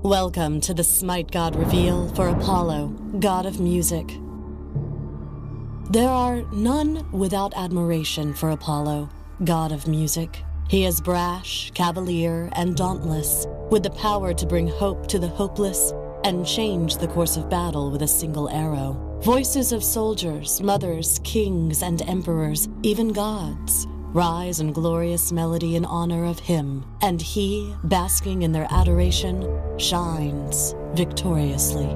Welcome to the Smite God reveal for Apollo, god of music. There are none without admiration for Apollo, god of music. He is brash, cavalier, and dauntless, with the power to bring hope to the hopeless and change the course of battle with a single arrow. Voices of soldiers, mothers, kings, and emperors, even gods, rise in glorious melody in honor of him, and he, basking in their adoration, shines victoriously.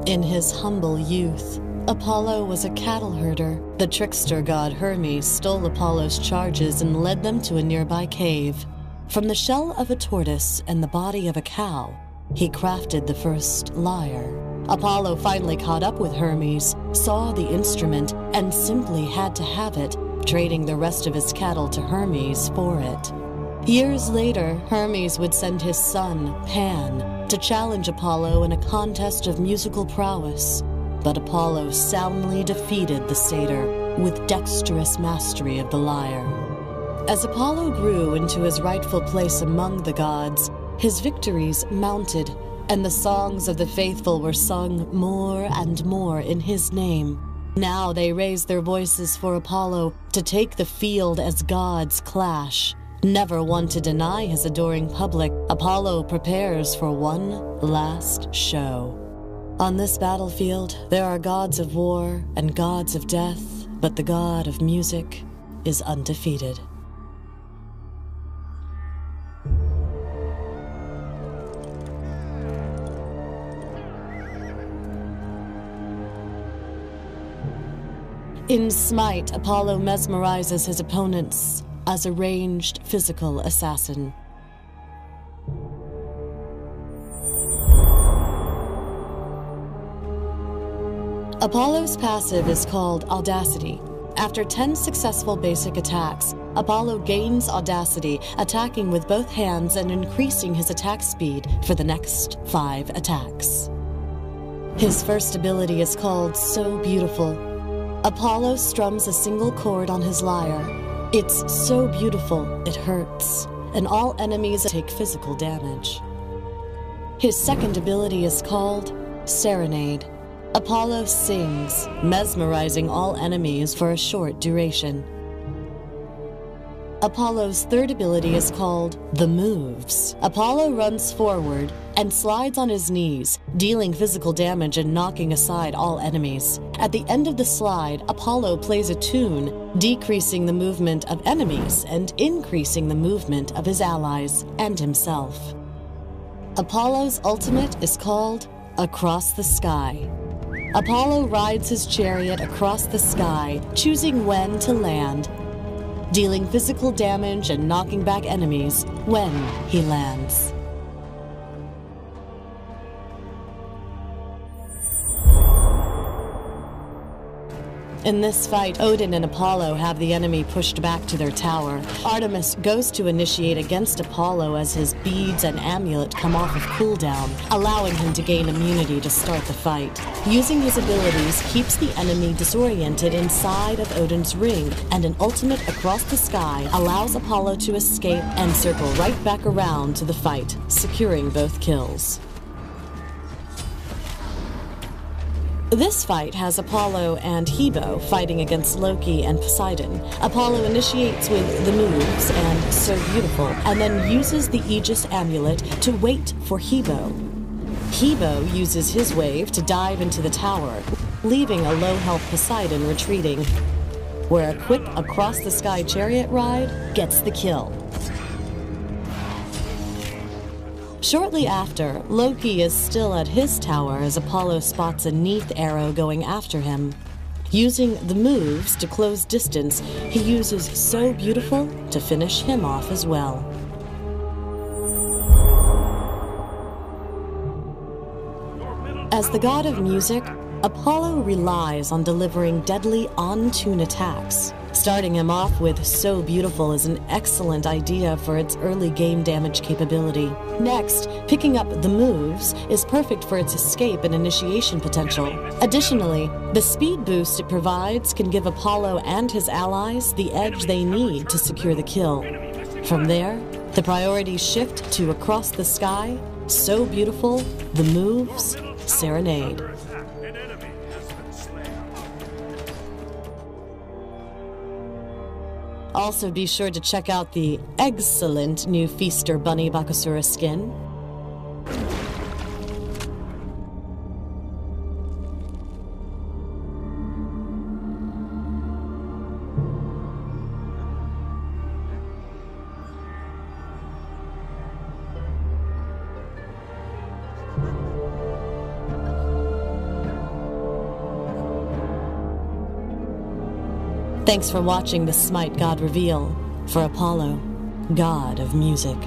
In his humble youth, Apollo was a cattle herder. The trickster god Hermes stole Apollo's charges and led them to a nearby cave. From the shell of a tortoise and the body of a cow, he crafted the first lyre. Apollo finally caught up with Hermes, saw the instrument, and simply had to have it, trading the rest of his cattle to Hermes for it. Years later, Hermes would send his son, Pan, to challenge Apollo in a contest of musical prowess, but Apollo soundly defeated the satyr with dexterous mastery of the lyre. As Apollo grew into his rightful place among the gods, his victories mounted, and the songs of the faithful were sung more and more in his name. Now they raise their voices for Apollo to take the field as gods clash. Never one to deny his adoring public, Apollo prepares for one last show. On this battlefield, there are gods of war and gods of death, but the god of music is undefeated. In Smite, Apollo mesmerizes his opponents as a ranged physical assassin. Apollo's passive is called Audacity. After 10 successful basic attacks, Apollo gains Audacity, attacking with both hands and increasing his attack speed for the next 5 attacks. His first ability is called So Beautiful. Apollo strums a single chord on his lyre. It's so beautiful, it hurts, and all enemies take physical damage. His second ability is called Serenade. Apollo sings, mesmerizing all enemies for a short duration. Apollo's third ability is called The Moves. Apollo runs forward and slides on his knees, dealing physical damage and knocking aside all enemies. At the end of the slide, Apollo plays a tune, decreasing the movement of enemies and increasing the movement of his allies and himself. Apollo's ultimate is called Across the Sky. Apollo rides his chariot across the sky, choosing when to land, dealing physical damage and knocking back enemies when he lands. In this fight, Odin and Apollo have the enemy pushed back to their tower. Artemis goes to initiate against Apollo as his beads and amulet come off of cooldown, allowing him to gain immunity to start the fight. Using his abilities keeps the enemy disoriented inside of Odin's ring, and an ultimate Across the Sky allows Apollo to escape and circle right back around to the fight, securing both kills. This fight has Apollo and Hebo fighting against Loki and Poseidon. Apollo initiates with the moves and So Beautiful, and then uses the Aegis amulet to wait for Hebo. Hebo uses his wave to dive into the tower, leaving a low-health Poseidon retreating, where a quick across-the-sky chariot ride gets the kill. Shortly after, Loki is still at his tower as Apollo spots a Neath arrow going after him. Using the moves to close distance, he uses So Beautiful to finish him off as well. As the god of music, Apollo relies on delivering deadly on-tune attacks. Starting him off with So Beautiful is an excellent idea for its early game damage capability. Next, picking up the moves is perfect for its escape and initiation potential. Additionally, the speed boost it provides can give Apollo and his allies the edge they need to secure the kill. From there, the priorities shift to Across the Sky, So beautiful, the moves serenade. Also be sure to check out the excellent new Feaster Bunny Bakasura skin. Thanks for watching the Smite God reveal for Apollo, God of Music.